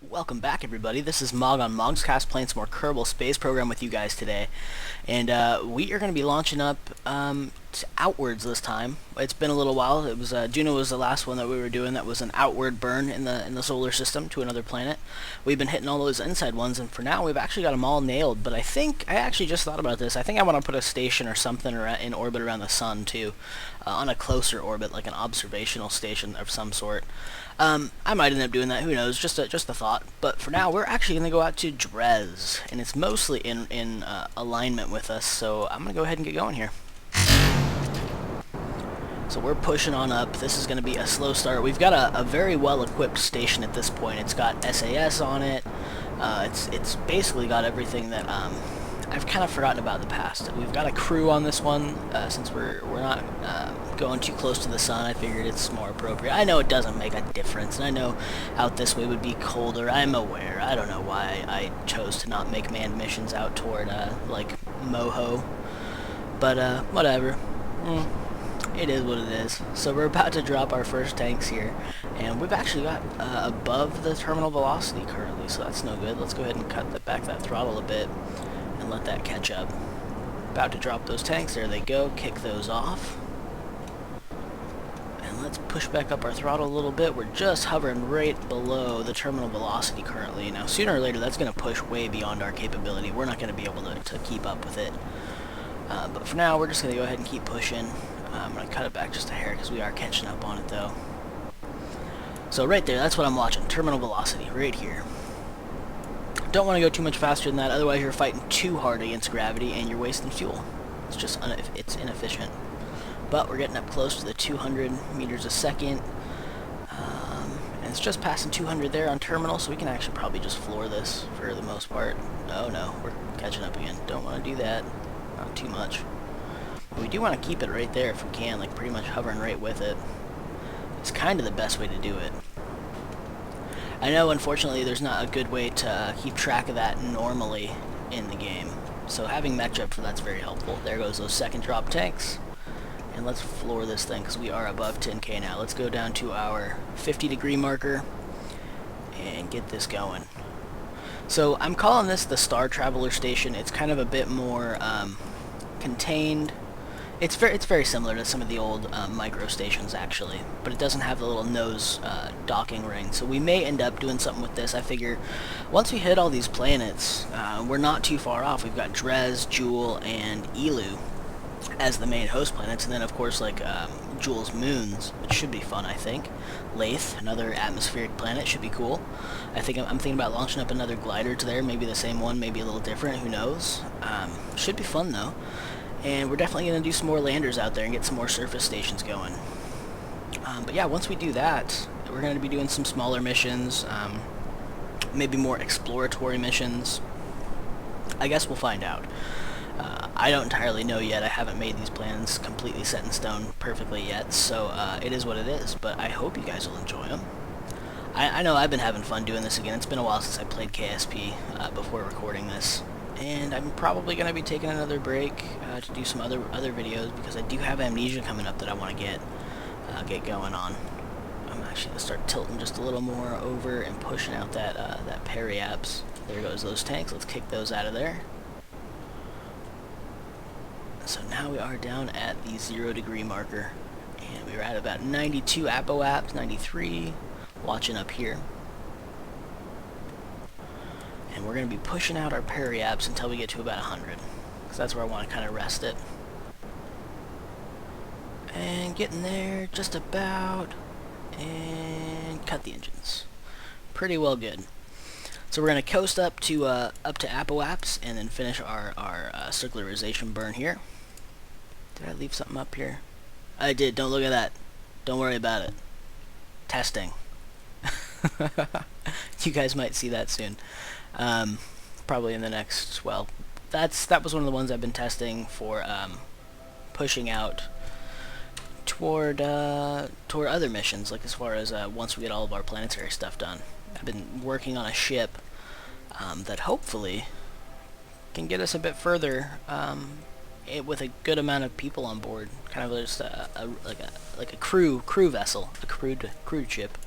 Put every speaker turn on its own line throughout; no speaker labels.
Welcome back, everybody. This is Mog on Mog Squad playing some more Kerbal space program with you guys today, and we are going to be launching up outwards this time. It's been a little while. It was Juno was the last one that we were doing. That was an outward burn in the solar system to another planet. We've been hitting all those inside ones, and for now we've actually got them all nailed. But I actually just thought about this. I think I want to put a station or something in orbit around the sun too, on a closer orbit, like an observational station of some sort. I might end up doing that, who knows, just a thought. But for now, we're actually going to go out to Dres, and it's mostly in alignment with us, so I'm going to go ahead and get going here. So we're pushing on up. This is going to be a slow start. We've got a very well-equipped station at this point. It's got SAS on it. It's basically got everything that I've kind of forgotten about in the past. We've got a crew on this one, since we're not going too close to the sun. I figured it's more appropriate. I know it doesn't make a difference, and I know out this way would be colder. I'm aware. I don't know why I chose to not make manned missions out toward like Moho, but whatever. It is what it is. So we're about to drop our first tanks here, and we've actually got above the terminal velocity currently, so that's no good. Let's go ahead and cut back that throttle a bit and let that catch up. About to drop those tanks. There they go. Kick those off. And let's push back up our throttle a little bit. We're just hovering right below the terminal velocity currently. Now, sooner or later, that's going to push way beyond our capability. We're not going to be able to keep up with it. But for now, we're just going to go ahead and keep pushing. I'm going to cut it back just a hair because we are catching up on it, though. So right there, that's what I'm watching. Terminal velocity, right here. Don't want to go too much faster than that, otherwise you're fighting too hard against gravity and you're wasting fuel. It's just it's inefficient. But we're getting up close to the 200 meters a second. And it's just passing 200 there on terminal, so we can actually probably just floor this for the most part. Oh no, we're catching up again. Don't want to do that. Not too much. But we do want to keep it right there if we can, like pretty much hovering right with it. It's kind of the best way to do it. I know, unfortunately, there's not a good way to keep track of that normally in the game. So having MechJet for that's very helpful. There goes those second drop tanks. And let's floor this thing because we are above 10K now. Let's go down to our 50-degree marker and get this going. So I'm calling this the Star Traveler Station. It's kind of a bit more contained. It's very similar to some of the old micro stations, actually, but it doesn't have the little nose docking ring. So we may end up doing something with this. I figure once we hit all these planets, we're not too far off. We've got Dres, Jewel, and Elu as the main host planets, and then of course like Jewel's moons, which should be fun. I think Lathe, another atmospheric planet, should be cool. I'm thinking about launching up another glider to there, maybe the same one, maybe a little different. Who knows? Should be fun though. And we're definitely going to do some more landers out there and get some more surface stations going. But yeah, once we do that, we're going to be doing some smaller missions, maybe more exploratory missions. I guess we'll find out. I don't entirely know yet. I haven't made these plans completely set in stone perfectly yet, so it is what it is. But I hope you guys will enjoy them. I know I've been having fun doing this again. It's been a while since I played KSP before recording this. And I'm probably going to be taking another break to do some other videos because I do have Amnesia coming up that I want to get going on. I'm actually going to start tilting just a little more over and pushing out that periapse. There goes those tanks. Let's kick those out of there. So now we are down at the 0-degree marker, and we're at about 92 apoaps, 93, watching up here. And we're going to be pushing out our periapse until we get to about 100, because that's where I want to kind of rest it. And getting there just about, and cut the engines. Pretty well good. So we're going to coast up to apoaps and then finish our circularization burn here. Did I leave something up here? I did. Don't look at that. Don't worry about it. Testing. You guys might see that soon. Probably in the next, well, that was one of the ones I've been testing for pushing out toward other missions, like as far as once we get all of our planetary stuff done. I've been working on a ship that hopefully can get us a bit further with a good amount of people on board. Kind of just like a crew vessel, a crewed ship.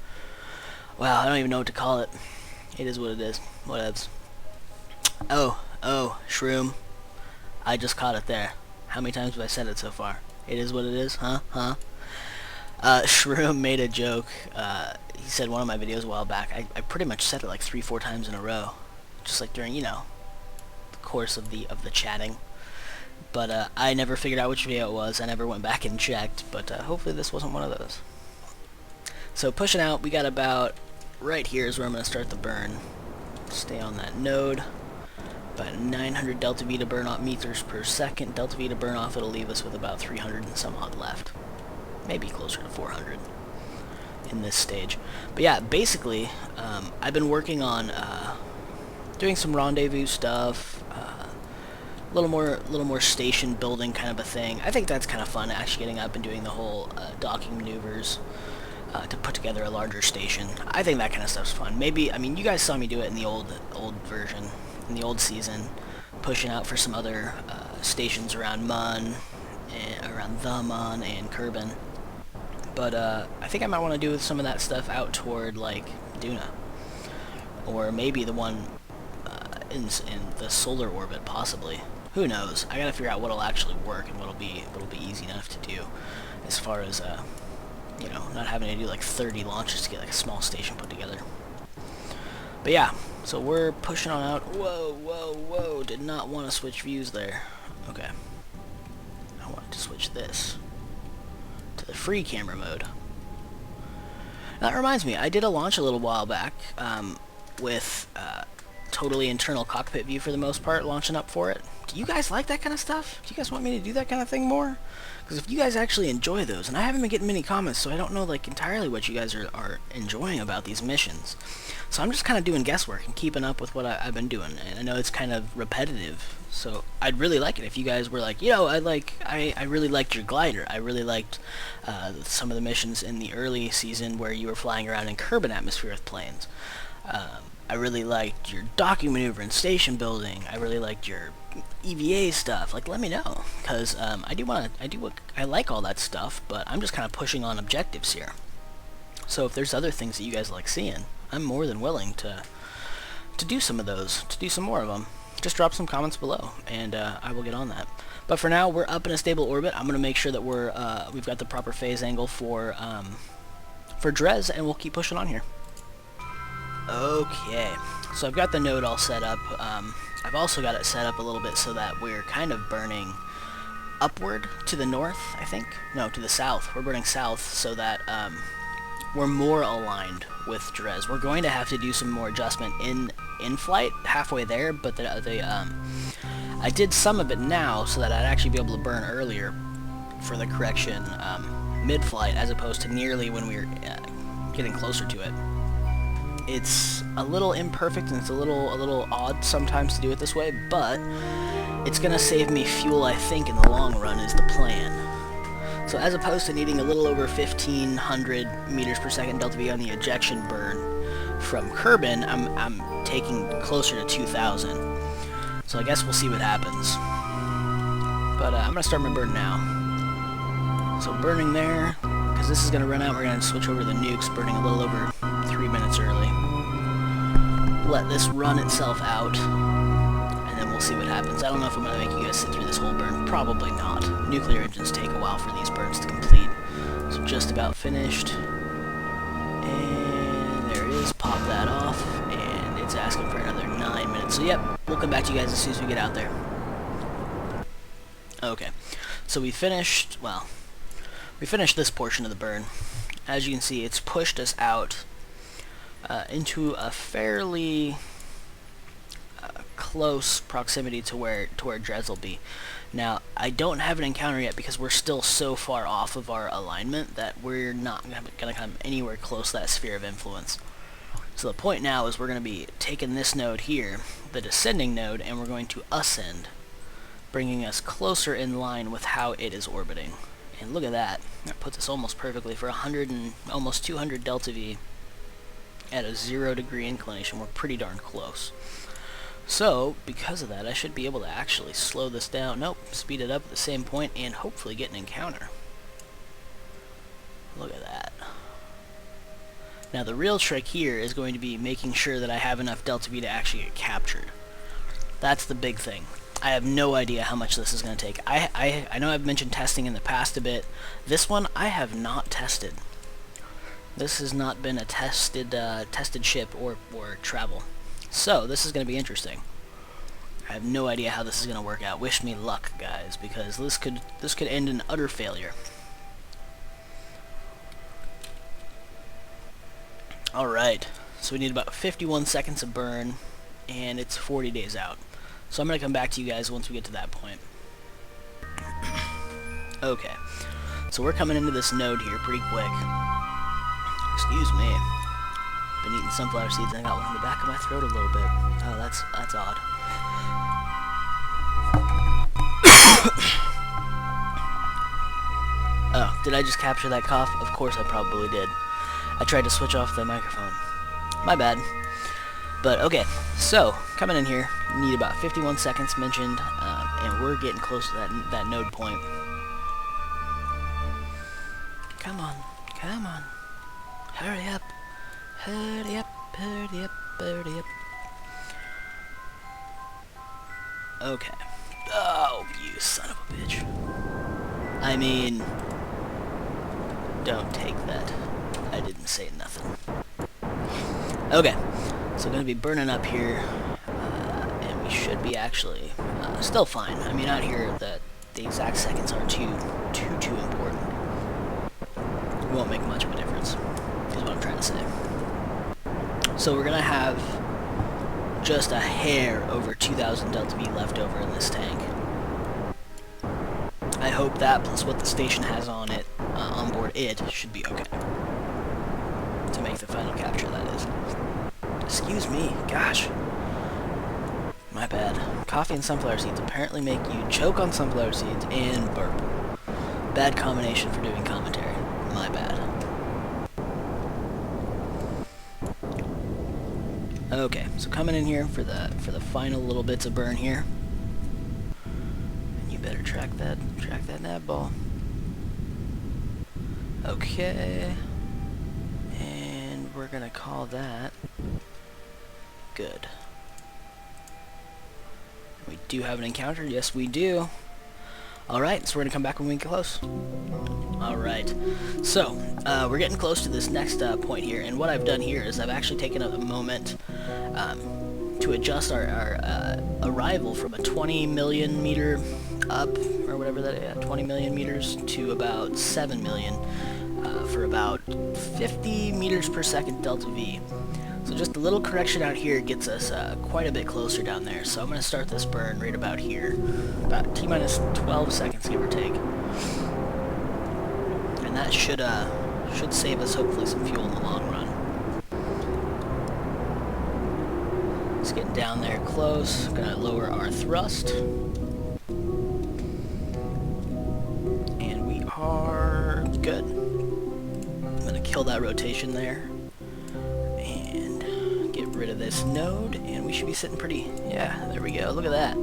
Wow, I don't even know what to call it. It is what it is. Whatevs. Oh, Shroom. I just caught it there. How many times have I said it so far? It is what it is, huh? Shroom made a joke. He said one of my videos a while back. I pretty much said it like 3-4 times in a row, just like during, the course of the chatting. But I never figured out which video it was. I never went back and checked. But hopefully this wasn't one of those. So pushing out, we got about right here is where I'm going to start the burn. Stay on that node. About 900 delta V to burn off meters per second. Delta V to burn off, it'll leave us with about 300 and some odd left. Maybe closer to 400 in this stage. But yeah, basically, I've been working on doing some rendezvous stuff, a little more station building kind of a thing. I think that's kind of fun, actually getting up and doing the whole docking maneuvers to put together a larger station. I think that kind of stuff's fun. Maybe, I mean, you guys saw me do it in the old version, in the old season, pushing out for some other stations around Mun, around the Mun and Kerbin. But I think I might want to do some of that stuff out toward like Duna, or maybe the one in the solar orbit, possibly. Who knows? I gotta figure out what'll actually work and what'll be easy enough to do, as far as not having to do like 30 launches to get like a small station put together. But yeah, so we're pushing on out. Whoa! Did not want to switch views there. Okay, I wanted to switch this to the free camera mode. That reminds me, I did a launch a little while back with totally internal cockpit view for the most part, launching up for it. Do you guys like that kind of stuff? Do you guys want me to do that kind of thing more? Because if you guys actually enjoy those, and I haven't been getting many comments, so I don't know like entirely what you guys are enjoying about these missions. So I'm just kind of doing guesswork and keeping up with what I've been doing. And I know it's kind of repetitive, so I'd really like it if you guys were like, I really liked your glider. I really liked some of the missions in the early season where you were flying around in Kerbin atmosphere with planes. I really liked your docking maneuver and station building. I really liked your EVA stuff. Like, let me know, because I like all that stuff, but I'm just kind of pushing on objectives here. So if there's other things that you guys like seeing, I'm more than willing to do some of those, to do some more of them. Just drop some comments below, and I will get on that. But for now, we're up in a stable orbit. I'm gonna make sure that we've got the proper phase angle for Dres, and we'll keep pushing on here. Okay, so I've got the node all set up. I've also got it set up a little bit so that we're kind of burning upward to the north, I think. No, to the south. We're burning south so that we're more aligned with Dres. We're going to have to do some more adjustment in flight halfway there, but I did some of it now so that I'd actually be able to burn earlier for the correction mid-flight, as opposed to nearly when we were getting closer to it. It's a little imperfect and it's a little odd sometimes to do it this way, but it's gonna save me fuel, I think, in the long run is the plan. So as opposed to needing a little over 1500 meters per second delta V on the ejection burn from Kerbin, I'm taking closer to 2000. So I guess we'll see what happens. But I'm gonna start my burn now. So burning there, because this is gonna run out, we're gonna switch over to the nukes, burning a little over 3 minutes early. Let this run itself out, and then we'll see what happens. I don't know if I'm going to make you guys sit through this whole burn. Probably not. Nuclear engines take a while for these burns to complete. So just about finished. And there it is. Pop that off, and it's asking for another 9 minutes. So yep, we'll come back to you guys as soon as we get out there. Okay, so we finished this portion of the burn. As you can see, it's pushed us out into a fairly close proximity to where Dres will be. Now, I don't have an encounter yet because we're still so far off of our alignment that we're not going to come anywhere close to that sphere of influence. So the point now is we're going to be taking this node here, the descending node, and we're going to ascend, bringing us closer in line with how it is orbiting. And look at that. That puts us almost perfectly for 100 and almost 200 delta V at a 0 degree inclination. We're pretty darn close. So, because of that, I should be able to actually slow this down. Nope, speed it up at the same point and hopefully get an encounter. Look at that. Now, the real trick here is going to be making sure that I have enough Delta V to actually get captured. That's the big thing. I have no idea how much this is going to take. I know I've mentioned testing in the past a bit. This one, I have not tested. This has not been a tested ship or travel. So, this is going to be interesting. I have no idea how this is going to work out. Wish me luck, guys, because this could end in utter failure. Alright, so we need about 51 seconds of burn, and it's 40 days out. So I'm going to come back to you guys once we get to that point. Okay, so we're coming into this node here pretty quick. Excuse me. Been eating sunflower seeds and I got one in the back of my throat a little bit. Oh, that's odd. Oh, did I just capture that cough? Of course I probably did. I tried to switch off the microphone. My bad. But okay, so coming in here, need about 51 seconds mentioned, and we're getting close to that node point. Come on, come on. Hurry up. Hurry up, hurry up, hurry up. Okay. Oh, you son of a bitch. I mean, don't take that. I didn't say nothing. Okay, so going to be burning up here, and we should be actually still fine. I mean, out here, the exact seconds aren't too important. It won't make much of a difference, is what I'm trying to say. So we're going to have just a hair over 2,000 Delta V left over in this tank. I hope that, plus what the station has on it, on board it, should be okay. To make the final capture, that is. Excuse me, gosh. My bad. Coffee and sunflower seeds apparently make you choke on sunflower seeds and burp. Bad combination for doing commentary. My bad. Okay, so coming in here for the final little bits of burn here. And you better track that nav ball. Okay. And we're gonna call that good. We do have an encounter, yes we do. Alright, so we're gonna come back when we get close. Alright, so we're getting close to this next point here, and what I've done here is I've actually taken a moment to adjust our arrival from a 20 million meter up, or whatever that is, 20 million meters to about 7 million for about 50 meters per second Delta V. So just a little correction out here gets us quite a bit closer down there. So I'm going to start this burn right about here, about T-minus 12 seconds, give or take. And that should save us hopefully some fuel in the long run. It's getting down there close. Going to lower our thrust. And we are good. I'm going to kill that rotation there. Rid of this node, and we should be sitting pretty, yeah, there we go, look at that.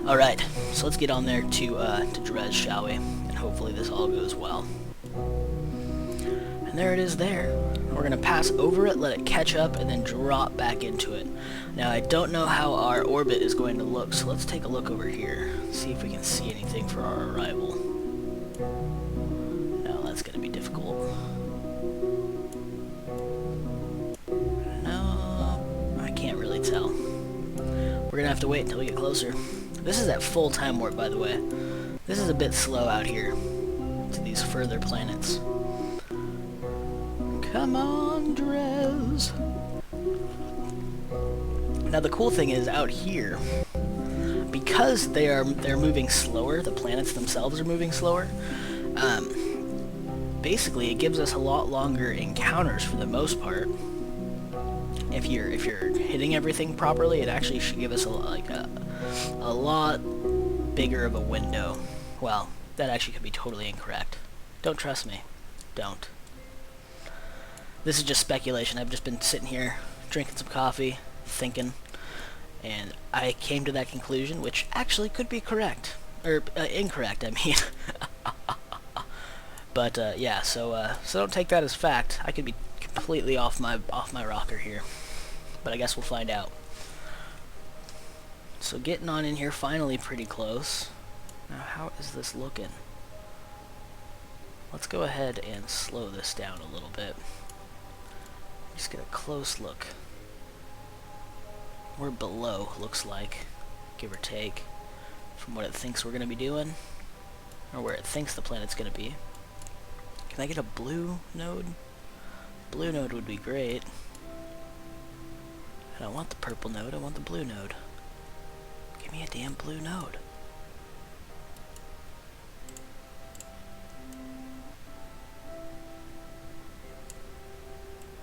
Alright, so let's get on there to Dres, shall we, and hopefully this all goes well. And there it is there. We're gonna pass over it, let it catch up, and then drop back into it. Now I don't know how our orbit is going to look, so let's take a look over here, see if we can see anything for our arrival. No, that's gonna be difficult. Tell. We're gonna have to wait until we get closer. This is at full time warp, by the way. This is a bit slow out here to these further planets. Come on, Dres. Now the cool thing is out here, because they're moving slower, the planets themselves are moving slower. Basically, it gives us a lot longer encounters for the most part. If you're hitting everything properly, it actually should give us a lot bigger of a window. Well, that actually could be totally incorrect. Don't trust me. Don't. This is just speculation. I've just been sitting here drinking some coffee, thinking, And I came to that conclusion, which actually could be correct. Or, incorrect, I mean. But, yeah, so don't take that as fact. I could be completely off my rocker here. But I guess we'll find out. So getting on in here, finally pretty close. Now, how is this looking? Let's go ahead and slow this down a little bit. Just get a close look. We're below, looks like, give or take, from what it thinks we're going to be doing, or where it thinks the planet's going to be. Can I get a blue node? Blue node would be great. I don't want the purple node, I want the blue node. Give me a damn blue node.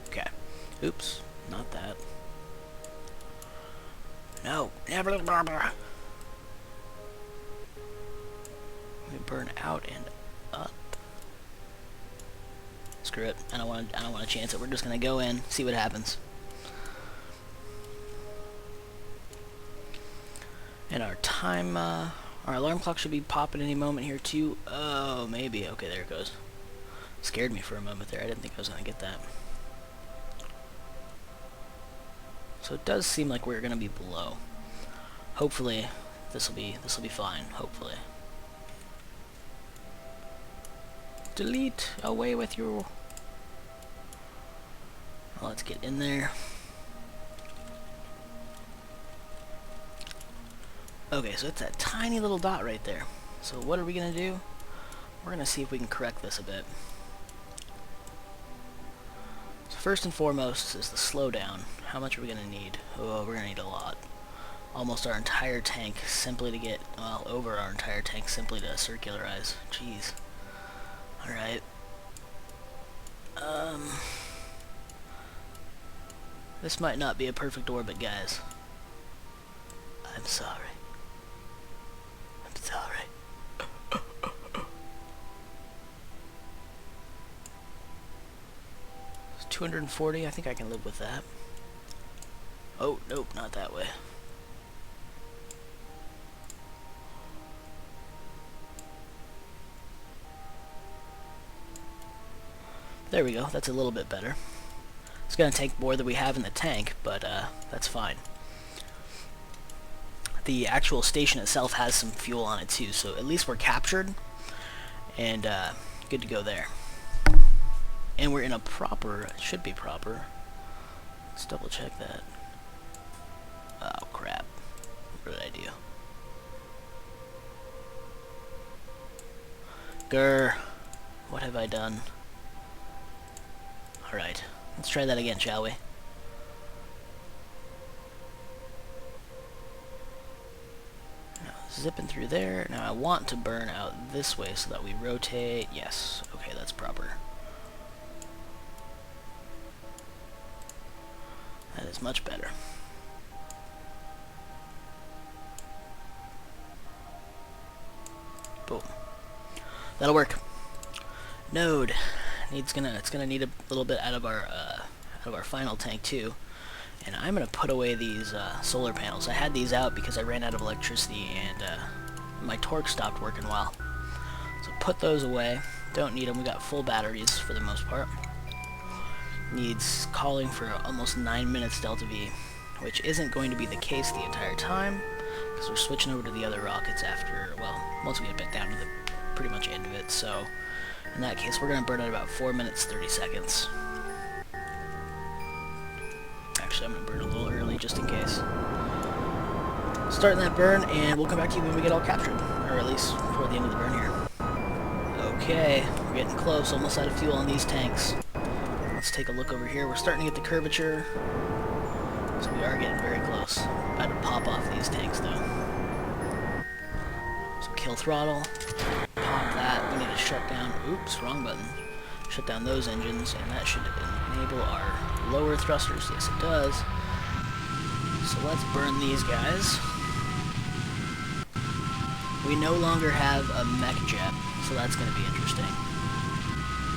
Okay. Oops, not that. No, never. Let me burn out and up. Screw it. I don't want to chance it. We're just gonna go in, see what happens. And our time, our alarm clock should be popping any moment here too. Oh, maybe. Okay, there it goes. Scared me for a moment there. I didn't think I was gonna get that. So it does seem like we're gonna be below. Hopefully, this'll be fine. Hopefully. Delete. Away with you. Let's get in there. Okay, so it's that tiny little dot right there. So what are we gonna do? We're gonna see if we can correct this a bit. So first and foremost is the slowdown. How much are we gonna need? Oh, we're gonna need a lot. Almost our entire tank simply to get, well, over our entire tank simply to circularize. Jeez. Alright. This might not be a perfect orbit, guys. I'm sorry. I'm sorry. It's 240, I think I can live with that. Oh, nope, not that way. There we go, that's a little bit better. It's going to take more than we have in the tank, but that's fine. The actual station itself has some fuel on it too, so at least we're captured, and good to go there. And we're in a proper, it should be proper. Let's double check that. Oh crap, what did I do? Grr, what have I done? Alright, let's try that again, shall we? Now, zipping through there. Now I want to burn out this way so that we rotate. Yes, okay, that's proper. That is much better. Boom. That'll work. Node. It's gonna need a little bit out of our final tank too, and I'm gonna put away these solar panels. I had these out because I ran out of electricity and my torque stopped working well. So put those away. Don't need them. We got full batteries for the most part. Needs calling for almost 9 minutes delta V, which isn't going to be the case the entire time because we're switching over to the other rockets after, well, once we get back down to the pretty much end of it. So in that case, we're going to burn at about 4 minutes 30 seconds. Actually, I'm going to burn a little early just in case. Starting that burn, and we'll come back to you when we get all captured, or at least toward the end of the burn here. Okay, we're getting close, almost out of fuel on these tanks. Let's take a look over here. We're starting to get the curvature, so we are getting very close. About to pop off these tanks, though. So kill throttle. Pop that. We need to shut down, oops, wrong button. Shut down those engines, and that should enable our lower thrusters. Yes, it does. So let's burn these guys. We no longer have a mech jet, so that's going to be interesting.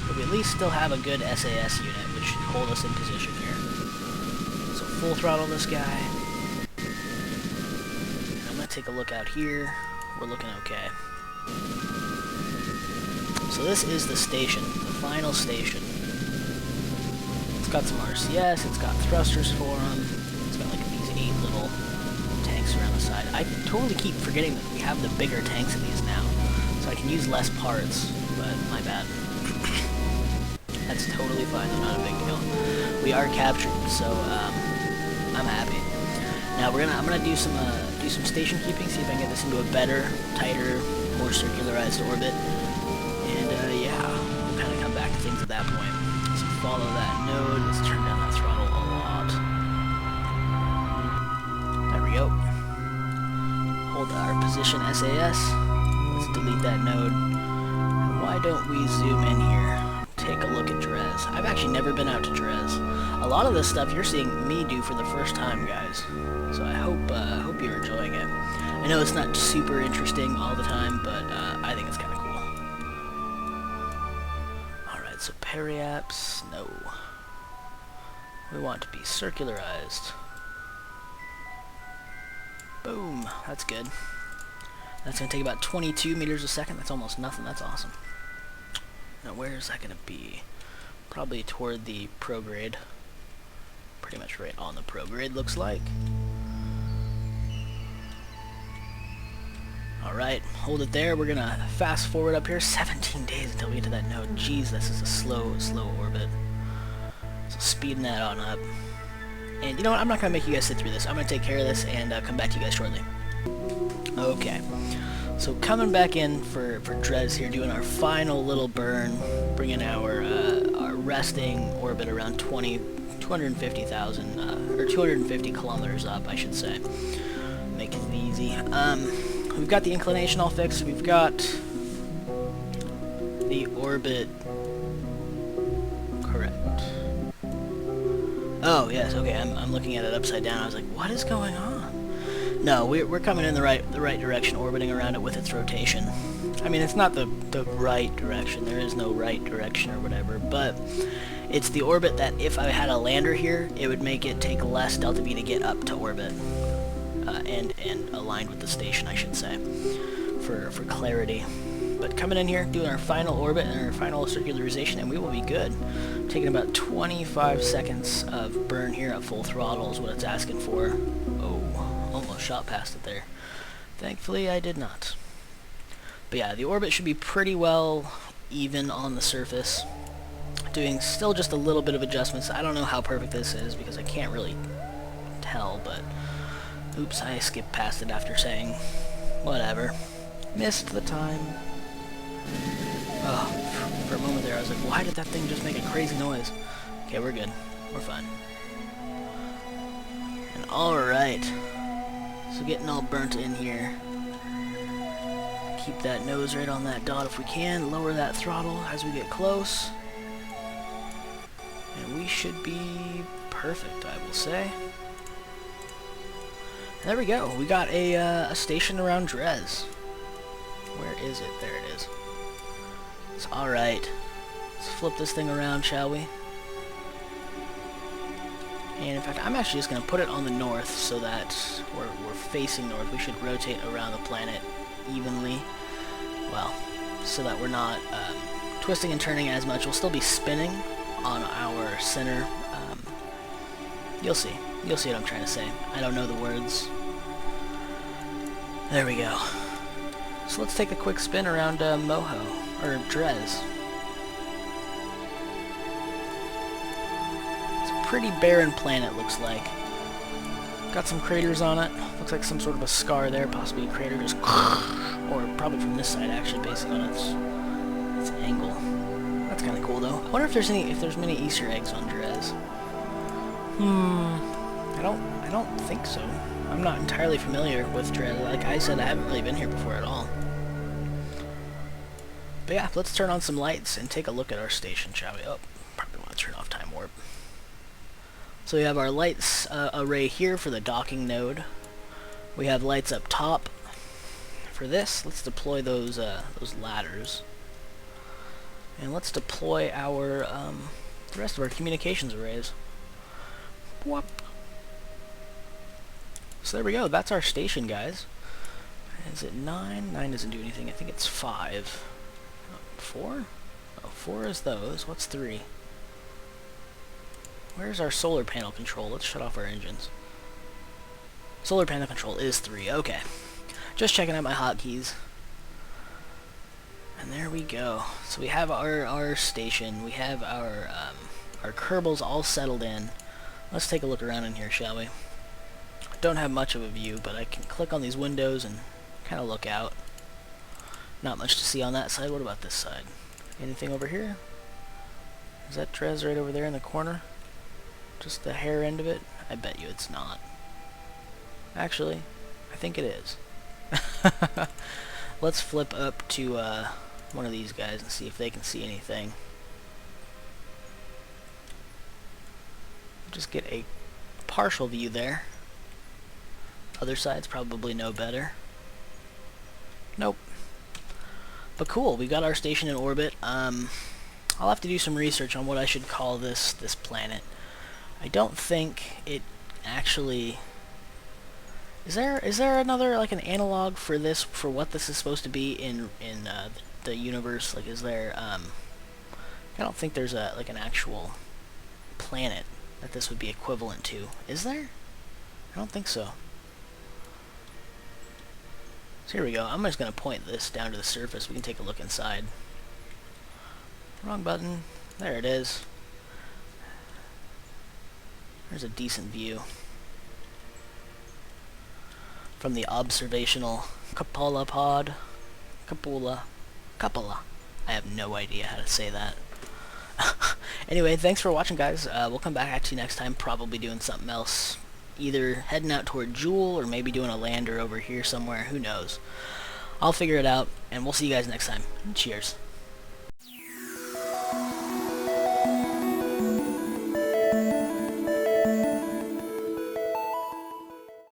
But we at least still have a good SAS unit, which should hold us in position here. So full throttle this guy. take a look out here. We're looking okay. So this is the station, the final station. It's got some RCS, it's got thrusters for them, it's got like these 8 little tanks around the side. I totally keep forgetting that we have the bigger tanks in these now, so I can use less parts, but my bad. That's totally fine, though, not a big deal. We are captured, so I'm happy. Now I'm gonna do some station keeping, see if I can get this into a better, tighter, more circularized orbit. And yeah, we'll kind of come back to things at that point. So follow that node. Let's turn down that throttle a lot. There we go. Hold our position SAS. Let's delete that node. And why don't we zoom in here? Take a look at Dres. I've actually never been out to Dres. A lot of this stuff you're seeing me do for the first time, guys. So I hope you're enjoying it. I know it's not super interesting all the time, but I think it's kind of cool. Alright, so periaps, no. We want to be circularized. Boom, that's good. That's going to take about 22 meters a second. That's almost nothing. That's awesome. Now where is that going to be? Probably toward the prograde. Pretty much right on the prograde, looks like. Alright, hold it there. We're gonna fast forward up here. 17 days until we get to that node. Jeez, this is a slow orbit. So speeding that on up. And you know what? I'm not gonna make you guys sit through this. I'm gonna take care of this and come back to you guys shortly. Okay. So coming back in for Dres here, doing our final little burn, bringing our resting orbit around 250,000 or 250 kilometers up, I should say. Make it easy. We've got the inclination all fixed. We've got the orbit correct. Oh yes, okay. I'm looking at it upside down. I was like, what is going on? No, we're coming in the right direction, orbiting around it with its rotation. I mean, it's not the right direction. There is no right direction or whatever, but it's the orbit that if I had a lander here, it would make it take less delta V to get up to orbit. And aligned with the station, I should say, for clarity. But coming in here, doing our final orbit and our final circularization, and we will be good. Taking about 25 seconds of burn here at full throttle is what it's asking for. Oh, almost shot past it there. Thankfully, I did not. But yeah, the orbit should be pretty well even on the surface. Doing still just a little bit of adjustments. I don't know how perfect this is because I can't really tell, but oops, I skipped past it after saying whatever. Missed the time. Oh, for a moment there I was like, why did that thing just make a crazy noise? Okay, we're good. We're fine. And alright. So getting all burnt in here. Keep that nose right on that dot if we can. Lower that throttle as we get close. And we should be perfect, I will say. There we go. We got a station around Dres. Where is it? There it is. It's alright. Let's flip this thing around, shall we? And in fact, I'm actually just going to put it on the north so that we're facing north. We should rotate around the planet evenly. Well, so that we're not twisting and turning as much. We'll still be spinning on our center. You'll see. You'll see what I'm trying to say. I don't know the words. There we go. So let's take a quick spin around Moho, or Dres. It's a pretty barren planet, looks like. Got some craters on it. Looks like some sort of a scar there, possibly a crater just or probably from this side actually, based on its angle. That's kind of cool though. I wonder if there's many Easter eggs on Dres. I don't think so. I'm not entirely familiar with Dres. Like I said, I haven't really been here before at all. But yeah, let's turn on some lights and take a look at our station, shall we? Oh, probably want to turn off time warp. So we have our lights array here for the docking node. We have lights up top. For this, let's deploy those ladders. And let's deploy our the rest of our communications arrays. Whoop. So there we go. That's our station, guys. Is it 9? 9 doesn't do anything. I think it's 5. 4? Oh, 4 is those. What's 3? Where's our solar panel control? Let's shut off our engines. Solar panel control is 3. Okay. Just checking out my hotkeys. And there we go. So we have our station. We have our Kerbals all settled in. Let's take a look around in here, shall we? I don't have much of a view, but I can click on these windows and kind of look out. Not much to see on that side. What about this side? Anything over here? Is that Dres right over there in the corner? Just the hair end of it? I bet you it's not. Actually, I think it is. Let's flip up to one of these guys and see if they can see anything. Just get a partial view there. Other side's probably no better. Nope. But cool, we got our station in orbit. I'll have to do some research on what I should call this planet. I don't think it actually... Is there another, like, an analog for this, for what this is supposed to be in the universe? Like, is there, I don't think there's like an actual planet that this would be equivalent to. Is there? I don't think so. So here we go. I'm just going to point this down to the surface. We can take a look inside. Wrong button. There it is. There's a decent view from the observational cupola pod. Cupola. I have no idea how to say that. Anyway, thanks for watching, guys. We'll come back at you next time, probably doing something else. Either heading out toward Jewel, or maybe doing a lander over here somewhere. Who knows? I'll figure it out, and we'll see you guys next time. Cheers.